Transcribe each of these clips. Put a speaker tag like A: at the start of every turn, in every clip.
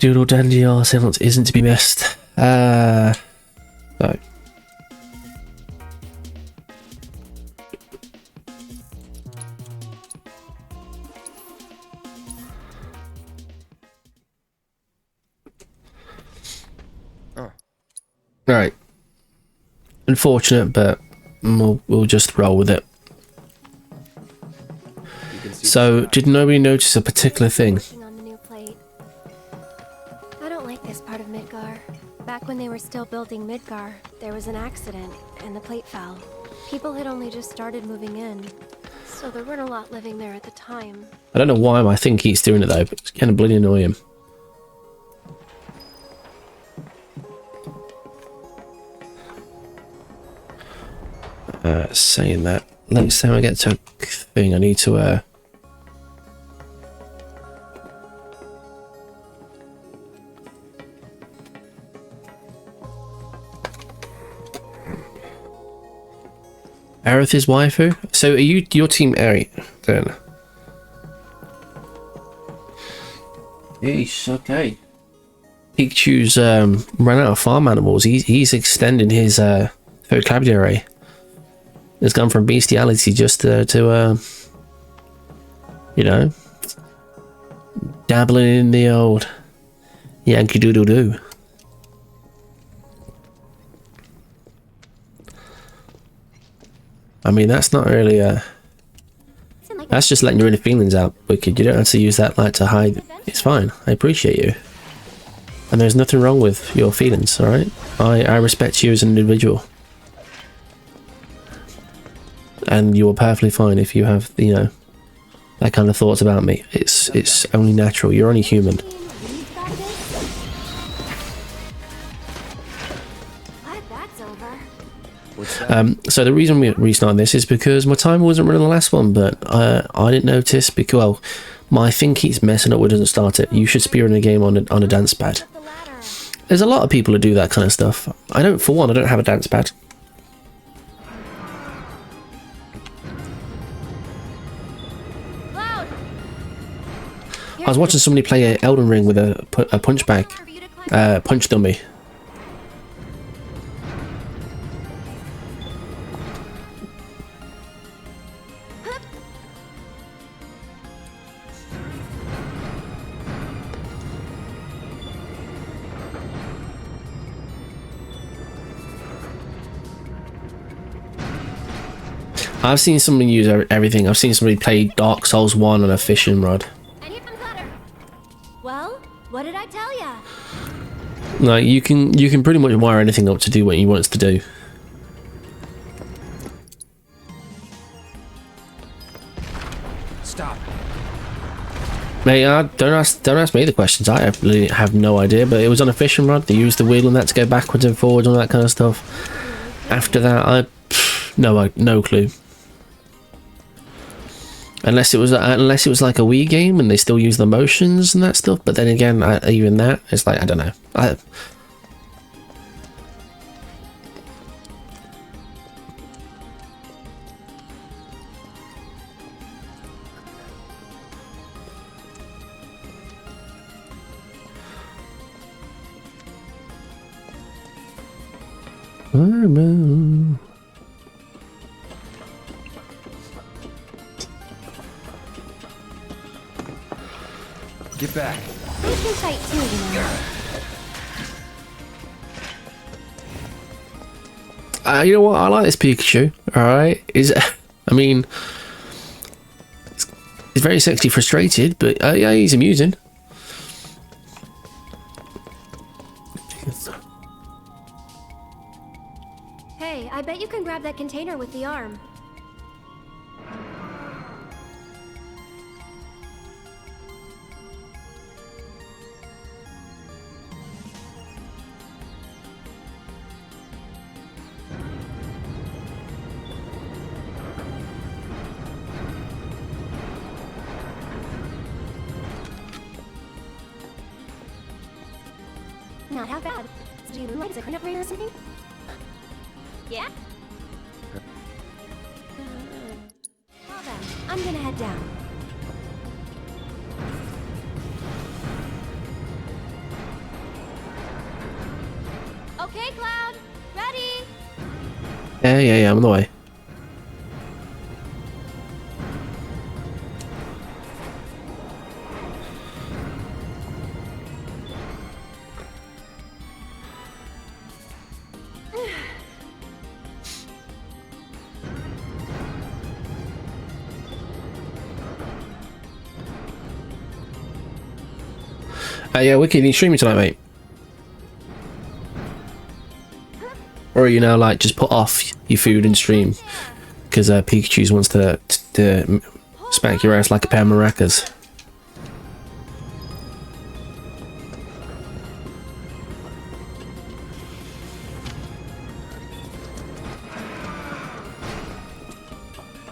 A: Doodle dandy silence isn't to be missed. So. Right. Unfortunate, but we'll just roll with it. So, did nobody notice a particular thing?
B: On the new plate. I don't like this part of Midgar. Back when they were still building Midgar, there was an accident, and the plate fell. People had only just started moving in, so there weren't a lot living there at the time.
A: I don't know why I think he's doing it though, but it's kind of bloody annoying. Saying that, next time I get to a thing, I need to Aerith is waifu? So are you your team Eri then? Yeesh, okay. Pikachu's ran out of farm animals. He's extending his vocabulary. It's gone from bestiality just to you know, dabbling in the old Yankee Doodle Doo. I mean, that's not really that's just letting your inner feelings out, Wicked. You don't have to use that like to hide. It's fine. I appreciate you. And there's nothing wrong with your feelings, alright? I respect you as an individual. And you're perfectly fine if you have, you know, that kind of thoughts about me. It's only natural. You're only human. So the reason we restarted this is because my timer wasn't running the last one, but I didn't notice because, well, my thing keeps messing up when it doesn't start it. You should speedrun a game on a dance pad. There's a lot of people who do that kind of stuff. For one, I don't have a dance pad. I was watching somebody play Elden Ring with a punch bag, punch dummy. I've seen somebody use everything. I've seen somebody play Dark Souls 1 on a fishing rod.
B: Well, what did I tell ya?
A: Like, you can pretty much wire anything up to do what you want it to do.
C: Stop.
A: Mate, don't ask me the questions. I really have no idea. But it was on a fishing rod. They used the wheel on that to go backwards and forwards and all that kind of stuff. After that, no clue. Unless it was like a Wii game and they still use the motions and that stuff. But then again, even that, it's like, I don't know.
C: Get back.
B: They can fight too, you know.
A: You know what? I like this Pikachu. All right, I mean, he's very sexually frustrated, but yeah, he's amusing.
B: Hey, I bet you can grab that container with the arm. Not half bad. Do you like a cleanup raid or something? Yeah? Well then, I'm gonna head down. Okay, Cloud. Ready?
A: Yeah, I'm on the way. Yeah, Wiki, you streaming tonight, mate? Or are you now like just put off your food and stream because Pikachu wants to smack your ass like a pair of maracas?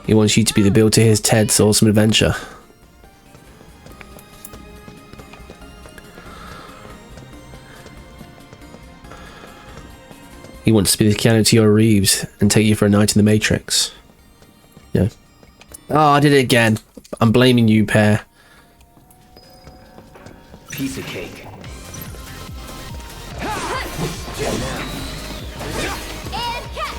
A: He wants you to be the build to his Ted's awesome adventure. He wants to be the Keanu to your Reeves and take you for a night in the Matrix. Yeah. Oh, I did it again. I'm blaming you, Pear.
C: Piece of cake.
B: And catch!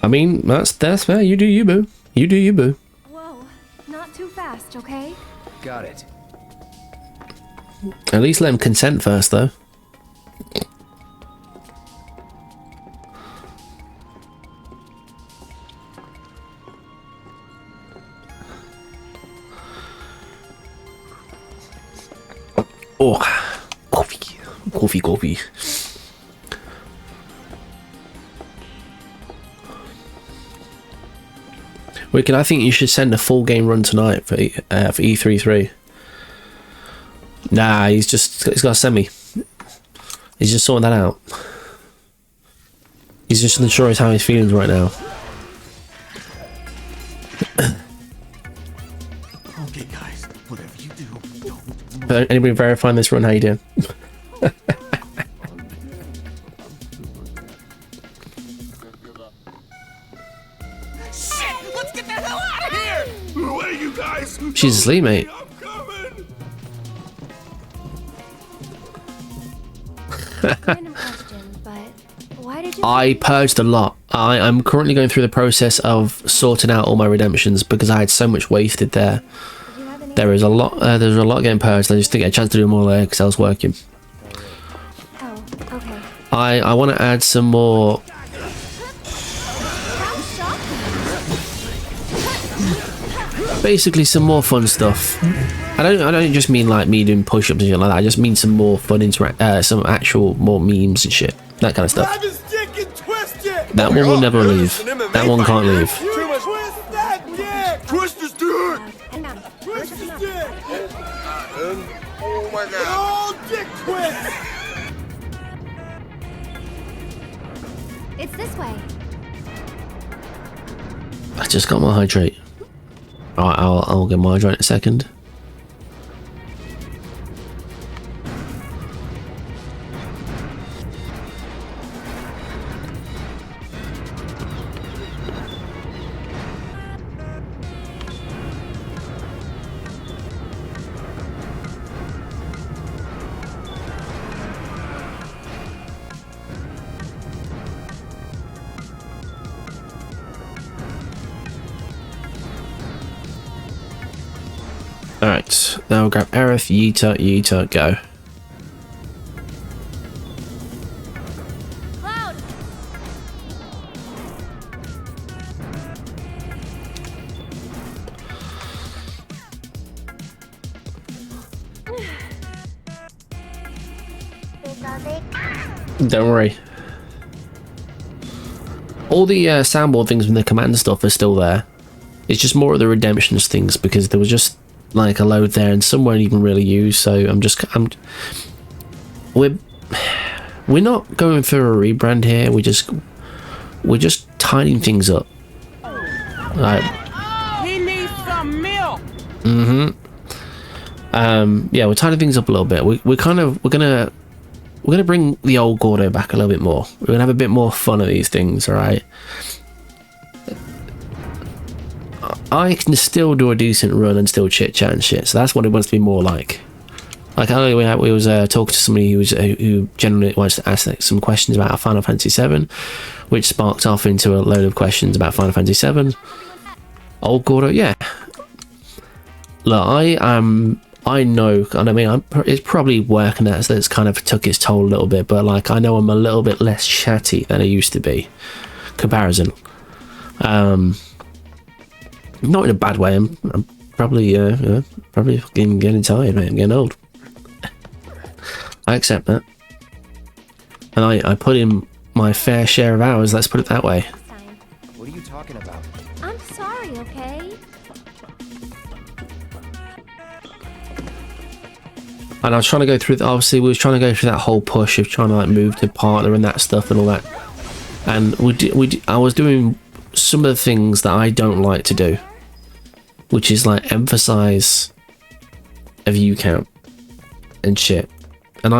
A: I mean, that's fair. You do you, boo. You do you, boo.
B: Whoa, not too fast, okay?
C: Got it.
A: At least let him consent first, though. Oh, coffee. Wicked, I think you should send a full game run tonight for E33. Nah, he's got to send me. He's just sorting that out. He's just unsure of how he's feeling right now.
D: Okay, guys, whatever you do, don't.
A: Anybody verifying this run? How you doing?
D: Shit! Let's get the hell out of here! Who are you guys?
A: She's asleep, mate.
D: I'm coming!
B: Random question, but why did you...
A: I purged a lot. I'm currently going through the process of sorting out all my redemptions because I had so much wasted there.
B: Did you have any...
A: There's a lot getting purged. I just didn't get a chance to do them all there because I was working.
B: Oh, okay.
A: I want to add some more.
B: How shocking!
A: Basically some more fun stuff. I don't just mean like me doing push-ups and shit like that. I just mean some more fun some actual more memes and shit. That kind of stuff.
D: Grab his dick and twist it!
A: That one will never leave. That one can't leave.
D: You twist that dick! Twist his dick!
B: Hang on.
D: Twist his dick!
E: Oh my god.
D: Oh, dick twist!
B: It's this way.
A: I just got my hydrate. Alright, I'll get my hydrate in a second. Alright, now we'll grab Aerith, Yeeta, go.
B: Cloud!
A: Don't worry. All the soundboard things and the command stuff are still there. It's just more of the redemptions things because there was just like a load there and some weren't even really used. So we're not going through a rebrand here. We're just tidying things up. Right.
F: He needs some milk.
A: Yeah, we're tidying things up a little bit. We're gonna bring the old Gordo back a little bit more. We're gonna have a bit more fun of these things, all right? I can still do a decent run and still chit chat and shit. So that's what it wants to be more like. Like earlier we was talking to somebody who generally wants to ask like, some questions about Final Fantasy VII, which sparked off into a load of questions about Final Fantasy VII. Old Gordo, yeah. Look, I know, and I mean, it's probably working that's kind of took its toll a little bit, but like I know I'm a little bit less chatty than I used to be. Comparison. Not in a bad way. I'm probably probably fucking getting tired, mate. I'm getting old. I accept that, and I put in my fair share of hours. Let's put it that way.
C: What are you talking about?
B: I'm sorry, okay?
A: And I was trying to go through. Obviously, we was trying to go through that whole push of trying to like move to partner and that stuff and all that. And I was doing some of the things that I don't like to do, which is like emphasize a view count and shit. And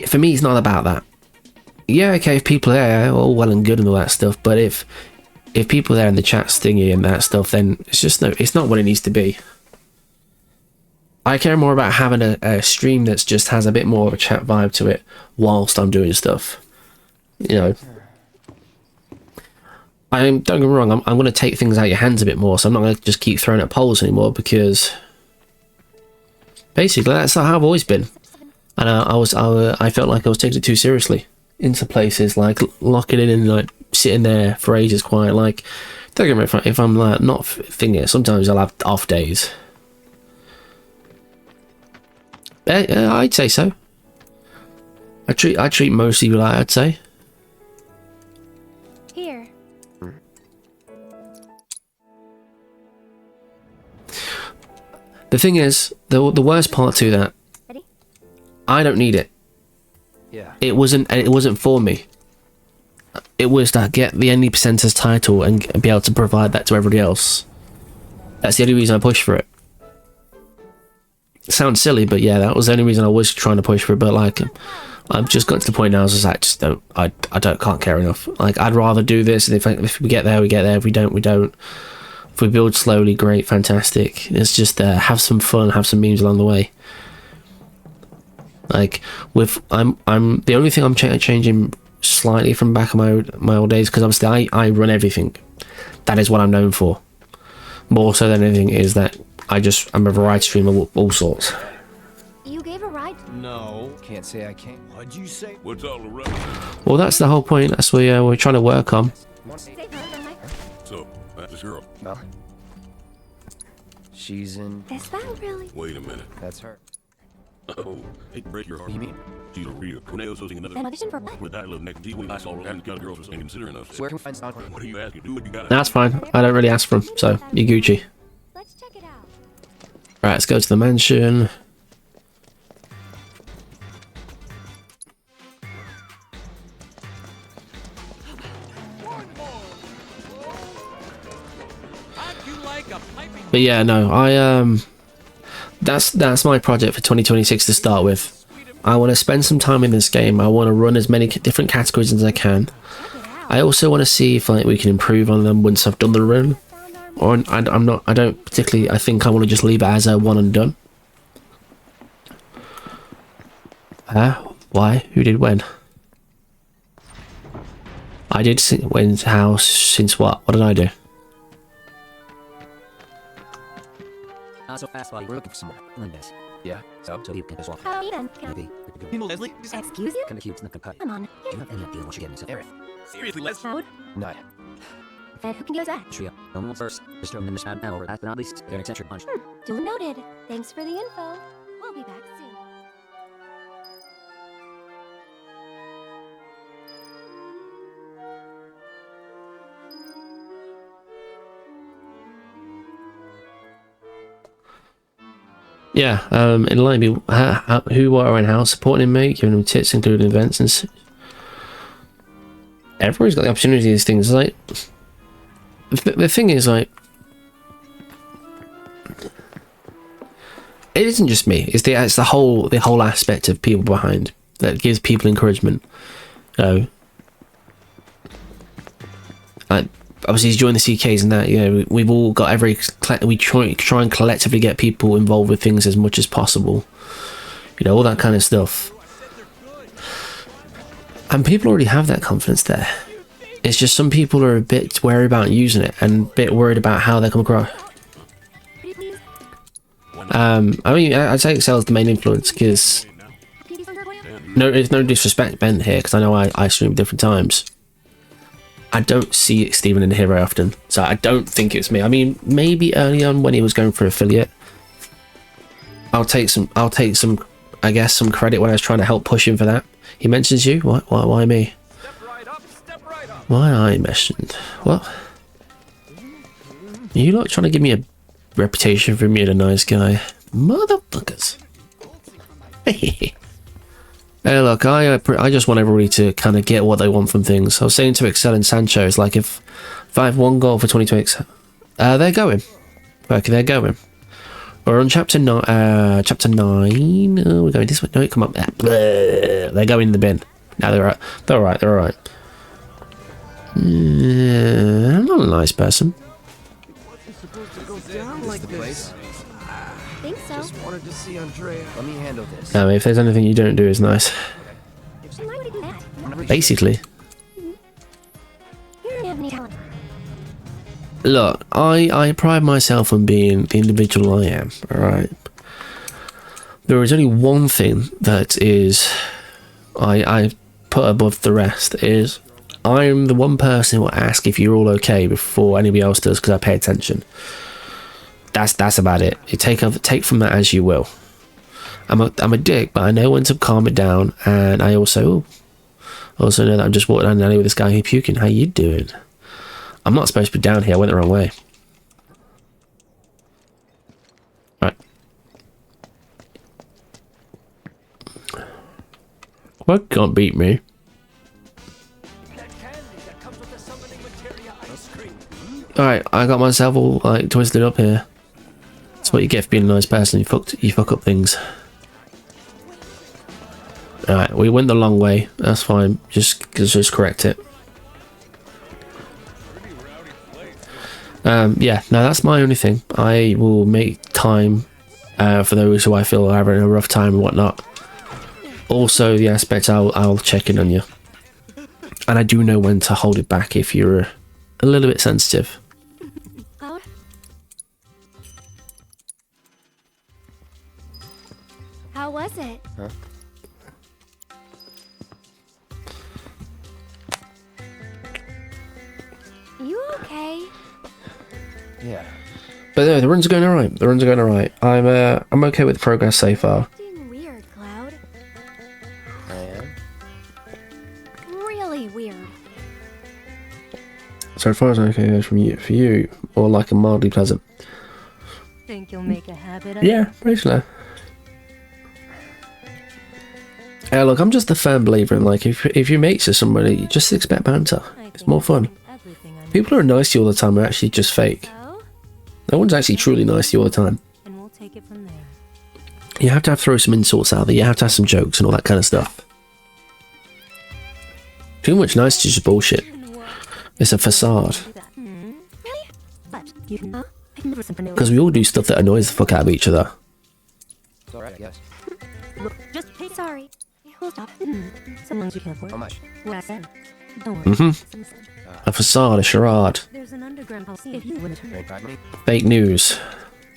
A: for me, it's not about that. Yeah, okay, if people are there, all well and good and all that stuff. But if people are there in the chat thingy and that stuff, then it's not what it needs to be. I care more about having a stream that just has a bit more of a chat vibe to it whilst I'm doing stuff. You know, don't get me wrong. I'm going to take things out of your hands a bit more, so I'm not going to just keep throwing at polls anymore because basically that's how I've always been. And I felt like I was taking it too seriously into places like locking in and like sitting there for ages quiet. Like, don't get me wrong, if I'm like not thinking, sometimes I'll have off days. I'd say so. I treat most people like I'd say.
B: Here.
A: The thing is, the worst part to that,
B: Ready?
A: I don't need it.
C: Yeah.
A: It wasn't for me. It was to get the Any Percenters title and be able to provide that to everybody else. That's the only reason I pushed for it. It sounds silly, but yeah, that was the only reason I was trying to push for it. But like, I've just got to the point now. I was just like, can't care enough. Like, I'd rather do this, and if we get there, we get there. If we don't, we don't. If we build slowly, great, fantastic. It's just have some fun, have some memes along the way. Like I'm the only thing I'm changing slightly from back of my old days, because obviously I run everything. That is what I'm known for. More so than anything is that I'm a variety streamer of all sorts.
B: You gave a ride?
C: No. Can't say I can't. What'd you say?
E: What's all the rest?
A: Well, that's the whole point. That's what we're trying to work on.
E: So, that's this girl.
C: Well, she's in.
B: Is that really?
E: Wait a minute.
C: That's her.
E: Oh, hate to break your heart.
C: What do you mean?
E: She's a real tornado hosting another.
B: An audition for what?
E: With that little next G, I saw her and the girls were saying considering us.
C: Where can we find sound?
E: What are you asking? Do what you got.
A: That's fine. I don't really ask for them, so you Gucci.
B: Let's check it out.
A: Right, let's go to the mansion. But yeah, no, that's my project for 2026 to start with. I want to spend some time in this game. I want to run as many different categories as I can. I also want to see if like we can improve on them once I've done the run. Or I don't particularly. I think I want to just leave it as a one and done. Why? Who did when? I did when's house since what? What did I do?
G: Not so fast, buddy. We're looking for some more. Lindas.
C: Yeah. So
G: So you can just walk.
B: How even?
G: Maybe.
D: Leslie?
B: Excuse you?
G: Kind of cute, nothing cut.
B: Come on.
G: Do you have any idea what you're getting yourself?
C: Eric.
D: Seriously, Leslie?
B: Howard?
C: Nut.
B: Then who can give us that?
G: Trio. No one first. Just throw them in this ad now, or last but not least, they're an eccentric bunch.
B: Duly noted. Thanks for the info. We'll be back soon.
A: Yeah, enlighten me. Who, what, and how, supporting me, giving them tips, including events, and everyone's got the opportunity to these things. Like, the thing is, like, it isn't just me. It's the whole aspect of people behind that gives people encouragement. You know, like, obviously he's joined the CKs and that, you know, we've all got we try and collectively get people involved with things as much as possible, you know, all that kind of stuff, and people already have that confidence there. It's just some people are a bit wary about using it and a bit worried about how they come across. I mean, I'd say Excel's the main influence, because there's no disrespect meant here, because I know I stream different times. I don't see Steven in here very often, so I don't think it's me. I mean, maybe early on when he was going for affiliate, I'll take some, I guess, some credit when I was trying to help push him for that. He mentions you. Why me? Why I mentioned? What? Are you like trying to give me a reputation for being a nice guy? Motherfuckers. Hey, look, I just want everybody to kind of get what they want from things. I was saying to Excel and Sancho, it's like if I have one goal for 2020, they're going. Okay, they're going. We're on chapter 9. Oh, we're going this way. No, come up. They go in the bin. No, they're alright. They're alright. I'm not a nice person.
B: Think so.
C: Just wanted to see Andrea. Let me handle this.
A: If there's anything you don't do is nice.
B: Why would he do that?
A: Basically.
B: You don't have any talent.
A: Look, I pride myself on being the individual I am, alright? There is only one thing that is I put above the rest, is I'm the one person who will ask if you're all okay before anybody else does, because I pay attention. That's about it. You take from that as you will. I'm a dick, but I know when to calm it down, and I also know that I'm just walking down the alley with this guy who's puking. How you doing? I'm not supposed to be down here. I went the wrong way. Right. Well, can't beat me. Alright, I got myself all like twisted up here. That's what you get for being a nice person. You fuck up things. Alright, we went the long way. That's fine. Just correct it. Yeah, no, that's my only thing. I will make time for those who I feel are having a rough time and whatnot. Also, the aspect I'll check in on you, and I do know when to hold it back if you're a little bit sensitive.
B: How was it?
C: Huh?
B: You okay?
C: Yeah.
A: But no, the runs are going alright. I'm okay with the progress so far.
B: Acting weird, Cloud.
C: I am.
B: Really weird.
A: So far as okay for you, or like a mildly pleasant.
H: Think you'll make a habit of
A: Yeah, basically. Look, I'm just a firm believer in, like, if you're mates with somebody, just expect banter. It's more fun. People who are nice to you all the time are actually just fake.
B: Oh?
A: No one's actually truly nice to you all the time.
H: And we'll take it from there.
A: You have to throw some insults out there. You have to have some jokes and all that kind of stuff. Too much nice is just bullshit. It's a facade. Because we all do stuff that annoys the fuck out of each other.
C: It's alright, yes.
H: Just pay
B: Sorry. We'll stop.
H: someone you care for.
C: How much?
H: What I said. Don't worry.
A: Mm-hmm. A facade, a charade.
H: There's an underground house if you win it.
C: Ain't got me?
A: Fake news.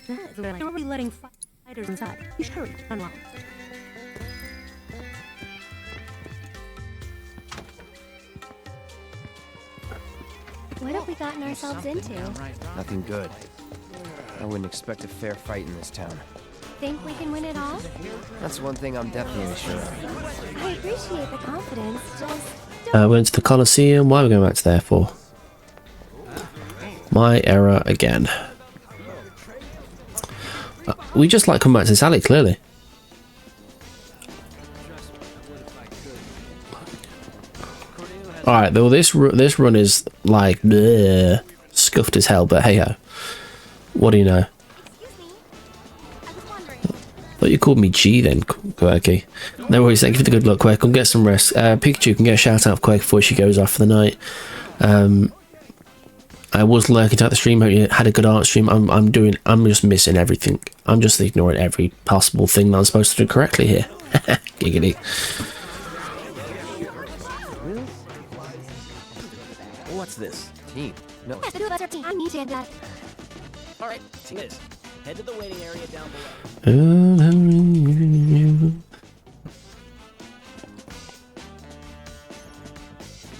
H: You're already letting fighters inside. You should hurry. Unlock.
B: What have we gotten ourselves into?
C: Nothing good. I wouldn't expect a fair fight in this town.
B: Think we can win it all?
C: That's one thing I'm definitely sure of.
B: I appreciate the confidence, just
A: Went to the Colosseum. Why are we going back to there for? My error again. We just like come back to this alley, clearly. Alright, though this run is like bleh, scuffed as hell, but hey ho. What do you know? Thought you called me G then, Quirky. No worries, thank you for the good luck, Quirk. Come get some rest. Pikachu can get a shout out of Quirk before she goes off for the night. I was lurking at the stream. Had a good art stream. I'm just missing everything. I'm just ignoring every possible thing that I'm supposed to do correctly here. Giggity.
C: What's this? Team? No.
B: Yes, the two of us are team. I need to get that.
G: All right, team is. Head to the waiting area down below.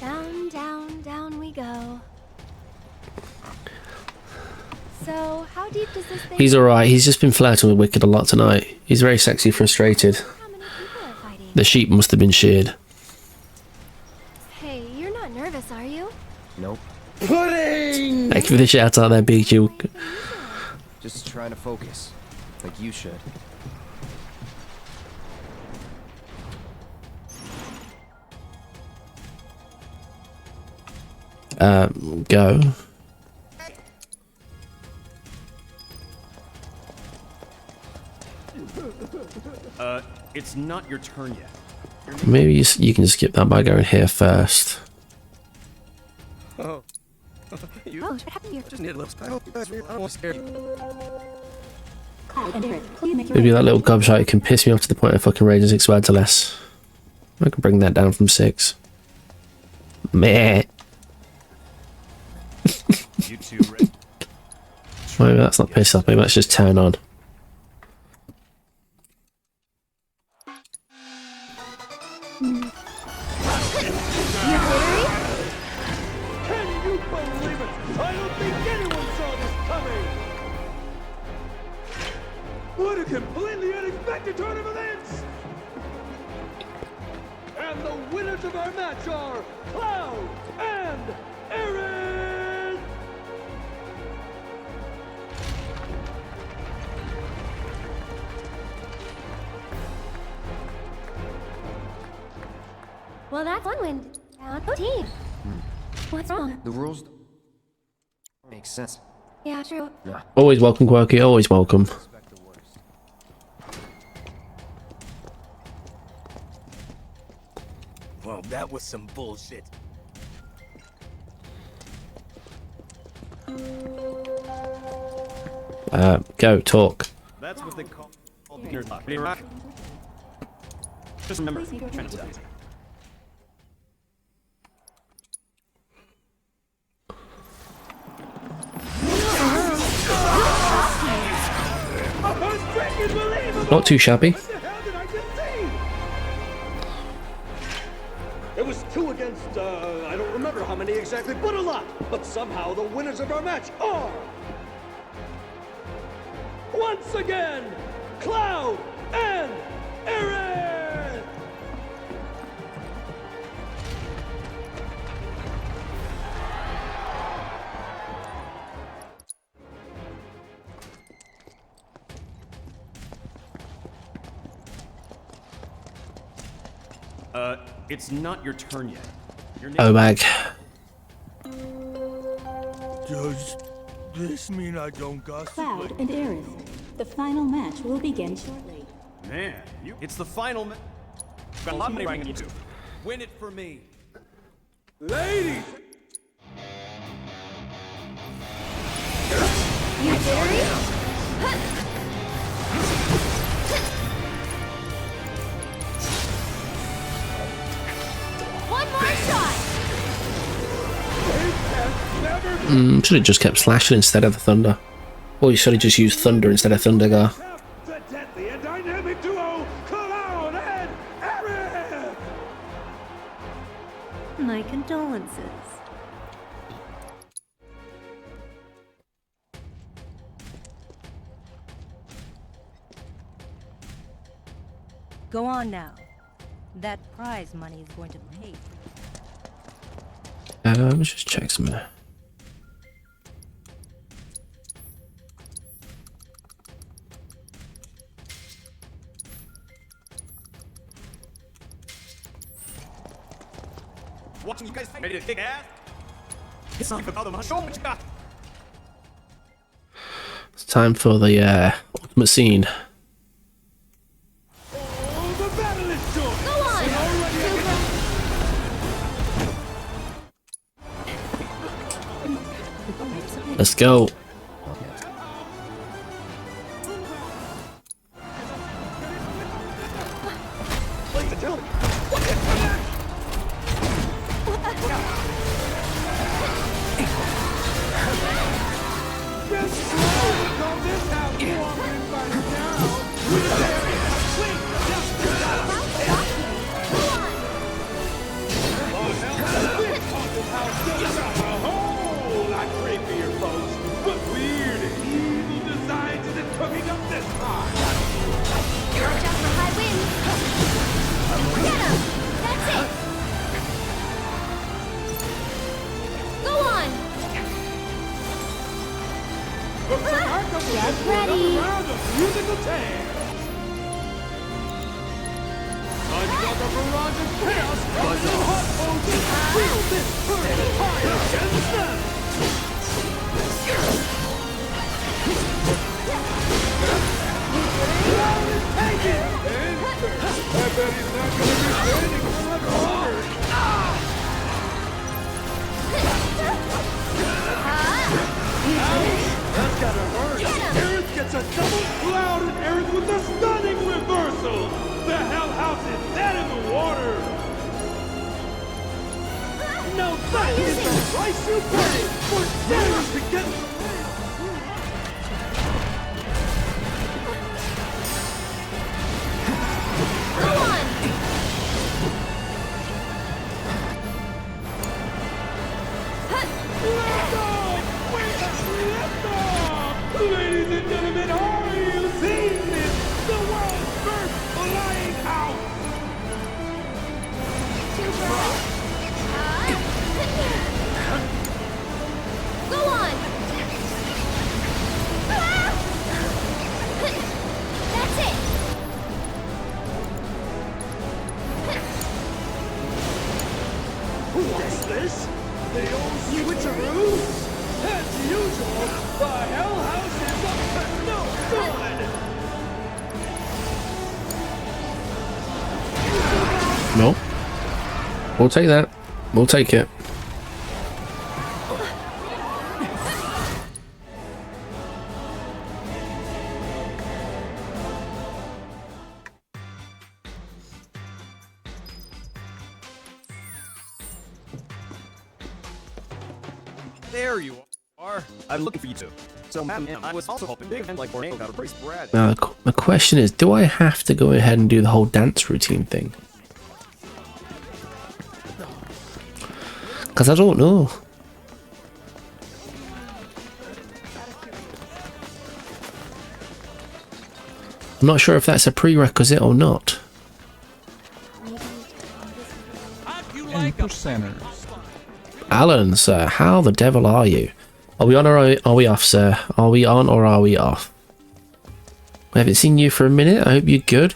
B: Down, down, down we go. So, how deep does this thing...
A: He's alright. He's just been flirting with Wicked a lot tonight. He's very sexy frustrated.
B: How many people are fighting?
A: The sheep must have been sheared.
B: Hey, you're not nervous, are you?
C: Nope.
A: Thank you for the shout out there, Big Juke.
C: Just trying to focus. Like you should.
A: Go.
I: It's not your turn yet.
A: Maybe you can skip that by going here first.
C: Oh.
B: Oh, what happened here?
C: Just need a little spell. I won't scare you.
A: Maybe that little gobshite can piss me off to the point of fucking raising 6 words or less. I can bring that down from 6. Meh.
I: You two ready?
A: Maybe that's not piss off. Maybe that's just turn on.
D: Can you believe it? I don't think anyone saw this coming! What a completely unexpected turn of events! And the winners of our match are Cloud and Aaron!
B: Well, that's one win. Go team. What's wrong?
C: The rules make sense.
B: Yeah, true.
A: Always welcome, Quirky. Always welcome.
C: Expect the worst.
D: Well, that was some bullshit.
A: Go talk.
I: That's what they call nerd talk. Ready, rock? Just remember, trying to stop.
A: Not too shabby.
D: What the hell did I just see? It was 2 against, I don't remember how many exactly, but a lot. But somehow the winners of our match are... once again, Cloud and Aaron!
I: It's not your turn yet. Your name
A: Oh, bag.
D: Does this mean I don't got
H: Cloud and Aaron. The final match will begin shortly.
I: Man, it's the final got a lot of money right into. Win it for me.
D: Ladies!
B: You serious? One more shot!
A: Should have just kept slashing instead of the thunder. Or you should have just used thunder instead of Thundergar.
D: The deadly and dynamic duo, Cloud and Aaron!
H: My condolences.
J: Go on now. That prize money is going to pay.
A: Let's just check some.
I: Watching you guys fight, ready to kick ass? It's not even about the money. Show 'em what you got.
A: It's time for the ultimate scene.
D: Oh, the battle is joined!
B: Go on!
A: Let's go.
D: Gets a double cloud and Aerith with a stunning reversal! The Hell House is dead in the water! Now that is the price you pay for daring to get... Ladies and gentlemen, are you seeing this? The world's first flying house!
B: Go on! That's it!
D: What's this? The old switcheroo? As usual, the Hell House is up to no good!
A: No. We'll take that. We'll take it.
C: There you are. I'm looking for you too. So, ma'am, I was also hoping big event like Borneo got a pretty sporadic.
A: Now, the question is, do I have to go ahead and do the whole dance routine thing? Because I don't know. I'm not sure if that's a prerequisite or not. Alan, sir, how the devil are you? Are we on or are we off, sir? Are we on or are we off? I haven't seen you for a minute. I hope you're good.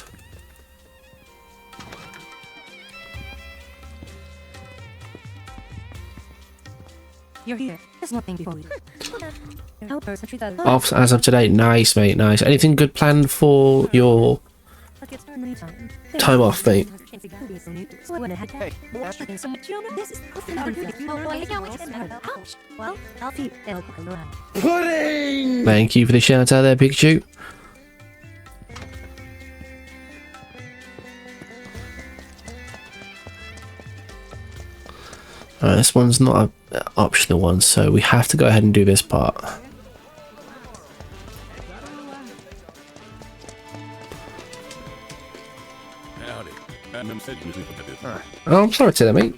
J: You're here. There's nothing before we.
A: Off as of today. Nice, mate. Nice. Anything good planned for your time off, mate?
D: Pudding!
A: Thank you for the shout out there, Pikachu. This one's not an optional one, so we have to go ahead and do this part. Oh, I'm sorry to that, mate.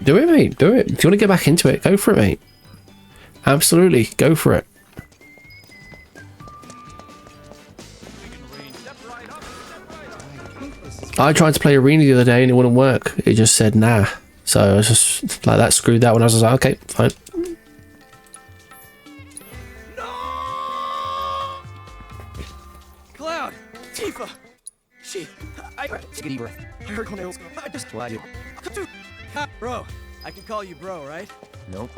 A: Do it, mate. Do it. If you want to get back into it, go for it, mate. Absolutely, go for it. I tried to play Arena the other day and it wouldn't work. It just said nah. So I was just like that, screwed that one. I was like, okay, fine.
C: Cloud! Tifa! I take a deep breath. I heard Cornelius go. I just lied to you. Bro, I can call you bro, right? Nope.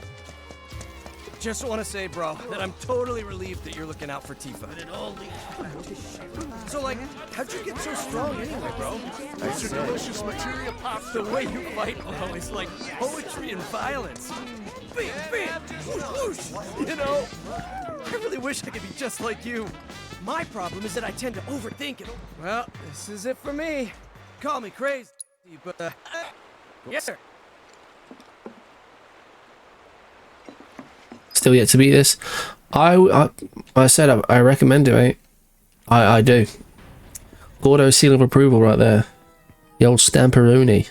C: Just want to say, bro, that I'm totally relieved that you're looking out for Tifa. So, like, how'd you get so strong anyway, bro? It's your delicious materia pops. The way you fight, bro, is like poetry and violence. Bam, bam, whoosh, whoosh, you know? I really wish I could be just like you. My problem is that I tend to overthink it. Well, this is it for me. Call me crazy, but, yes, sir.
A: Still yet to beat this. I said I recommend it, mate. I do. Gordo seal of approval right there. The old Stamperoni.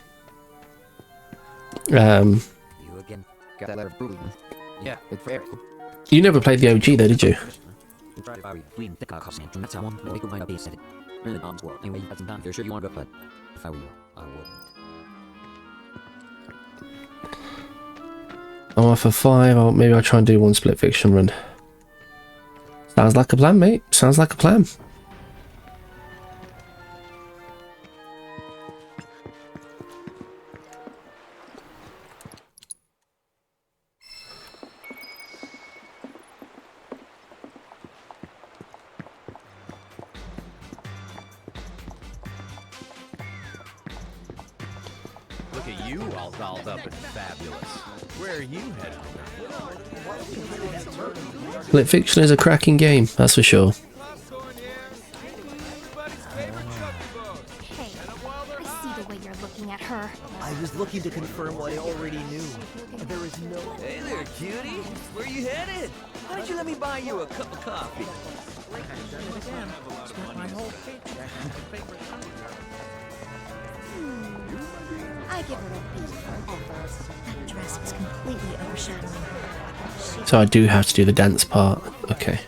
G: You again. Got that letter of proof. Yeah, it's fair.
A: You never played the OG though, did you?
G: You're sure you want to go, but if I were you, I wouldn't.
A: I'm off for 5, or maybe I'll try and do one split fiction run. Sounds like a plan, mate. Sounds like a plan.
C: Look at you all dolled up and fabulous. Where are you headed?
A: Split fiction is a cracking game, that's for sure.
B: Hey, I see the way you're looking at her.
C: I was looking to confirm what I already knew. There is no... Hey there, cutie. Where are you headed? Why don't you let me buy you a cup of coffee?
B: I give her a B for effort. That dress was completely overshadowing her.
A: So I do have to do the dance part. Okay.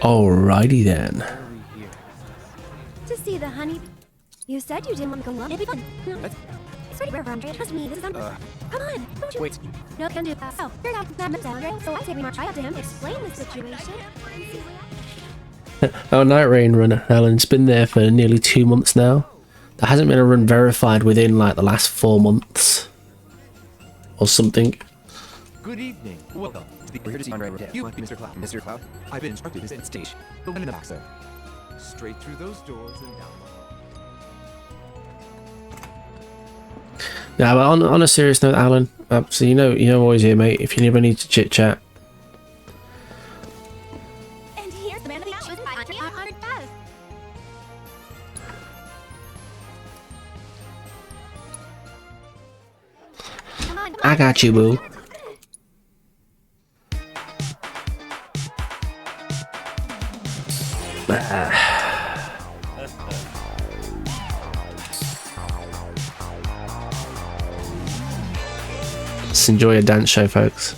A: Alrighty then.
B: To see the honey... You said you didn't want to go alone. It'd be fun. It's pretty rare for Andre. Trust me, this is Come on, don't you...
C: Wait.
B: No can do. Oh, you're not that Andre, so I say we march right up to him, explain the situation.
A: Oh, Night Rain run, Alan. It's been there for nearly 2 months now. There hasn't been a run verified within like the last 4 months. Or something.
C: Good evening. Welcome. We're here to see Andre. You must be Mr. Cloud. Mr. Cloud? I've been instructed to visit stage. The one in the back, sir. Straight through those doors and down.
A: Yeah, but on a serious note, Alan, so you know I'm always here, mate. If you ever need to chit chat.
B: And here's the man of the hour, chosen by Andre honored guest. Come on,
A: I got you, boo. Just enjoy a dance show, folks.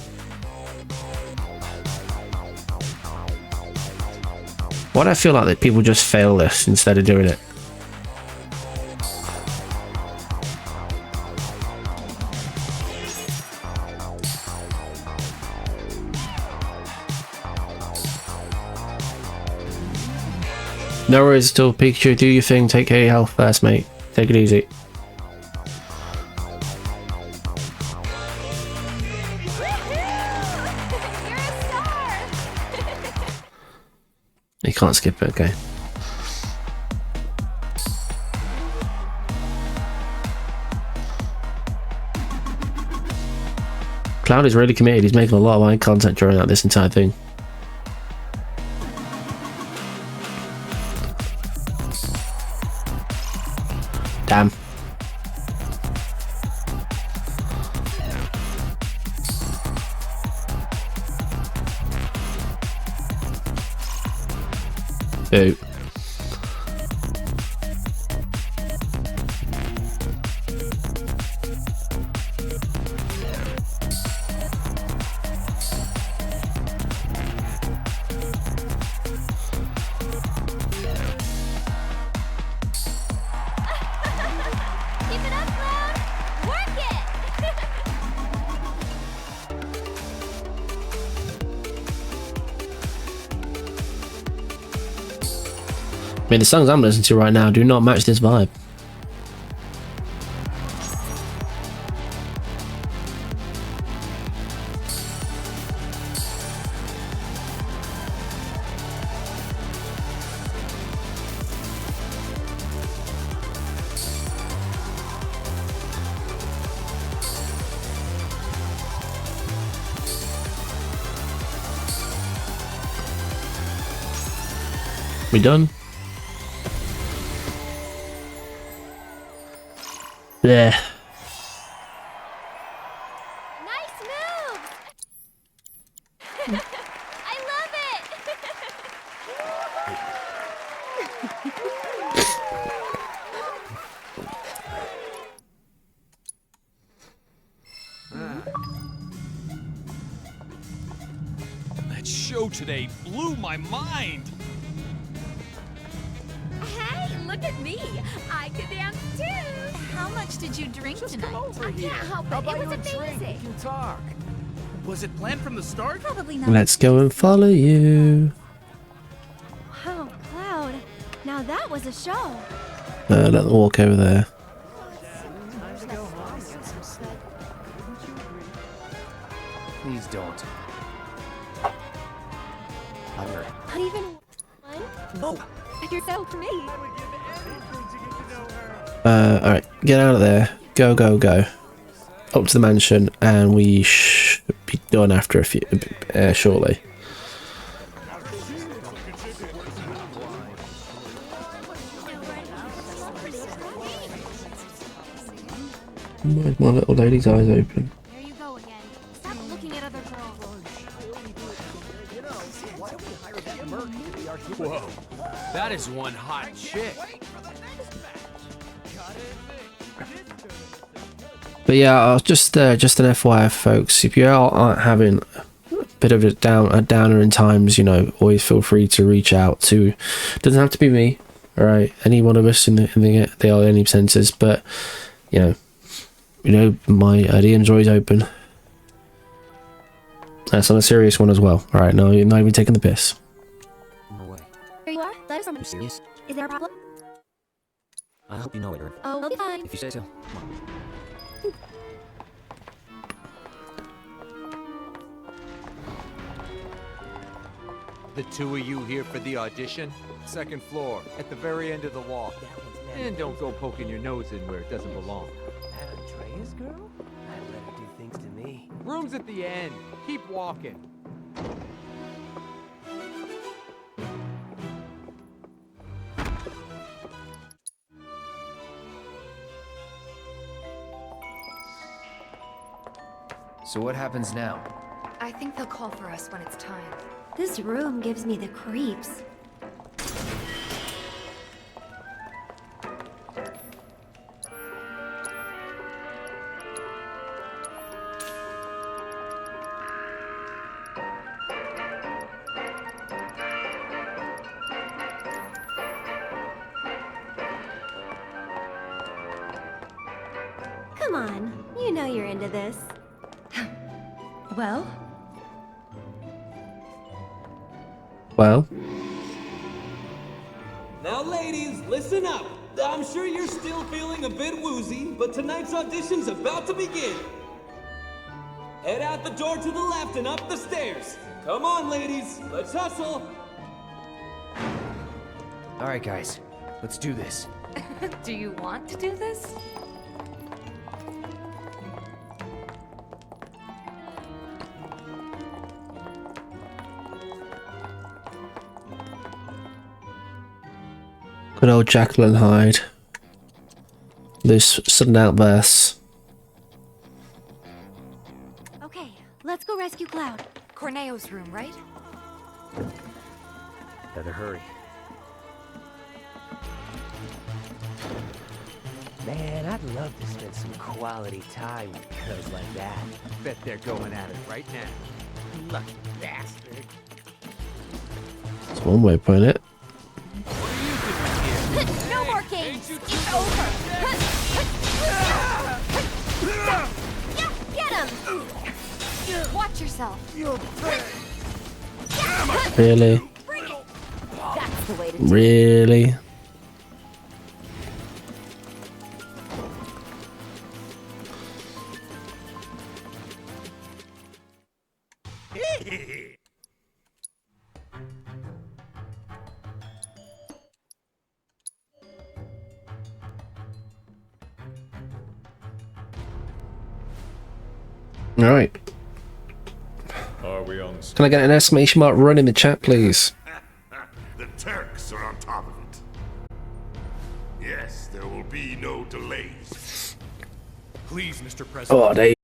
A: Why do I feel like that people just fail this instead of doing it? No worries at all, Pikachu. Do your thing. Take care of your health first, mate. Take it easy. You can't skip it, okay. Cloud is really committed. He's making a lot of eye contact during this entire thing. Damn. Boo. I mean, the songs I'm listening to right now do not match this vibe. We done? There.
B: Nice move! I love it!
C: That show today blew my mind.
K: Hey, look at me. I could dance too. How much did you drink tonight?
C: Over here.
K: can't help it.
C: I'll buy
K: It
C: you
K: was
C: a drink.
K: amazing.
C: We can talk. Was it planned from the start?
K: Probably not.
A: Let's go and follow you.
B: Wow, Cloud. Now that was a show.
A: Let them walk over there.
G: Please don't.
B: Not even one?
C: No.
B: You're so me.
A: Alright, get out of there. Go, go, go. Up to the mansion, and we should be done after a few, shortly. Why's my little lady's eyes open?
B: There you go again. Stop looking at other girls.
C: Whoa. That is one hot chick.
A: But yeah, just an FYI, folks. If you aren't having a bit of a downer in times, you know, always feel free to reach out to. Doesn't have to be me, all right? Any one of us in the any senses, but you know, my DM's always open. That's on a serious one as well. All right, no, you're not even taking the piss.
G: No way.
B: Here you are. Let us know.
G: You serious?
B: Is there a problem?
G: I hope you know it, Earth.
B: Oh, we'll be fine.
G: If you say so. Come on.
L: The two of you here for the audition? Second floor, at the very end of the wall. And don't go poking your nose in where it doesn't belong.
C: That Andrea's girl? I let her do things to me.
L: Room's at the end. Keep walking.
G: So what happens now?
K: I think they'll call for us when it's time.
B: This room gives me the creeps. Come on, you know you're into this.
K: Well,
A: Well,
D: Now, ladies, listen up. I'm sure you're still feeling a bit woozy, but tonight's audition's about to begin. Head out the door to the left and up the stairs. Come on, ladies, let's hustle.
G: All right, guys. Let's do this.
K: do you want to do this?
A: good old Jacqueline Hyde. This sudden outbursts.
B: Okay, let's go rescue Cloud.
K: Corneo's room, right?
G: Better hurry.
C: Man, I'd love to spend some quality time with girls like that.
L: Bet they're going at it right now.
C: Lucky bastard.
A: That's one way of putting it.
B: No more games! It's over! Get him! Watch yourself!
A: Really?
B: That's the way to do it.
A: Really? Alright.
E: Are we on?
A: Can I get an exclamation mark run in the chat, please?
E: The Turks are on
M: Yes, there will be no delays.
C: Please, Mr. President.
A: Oh, they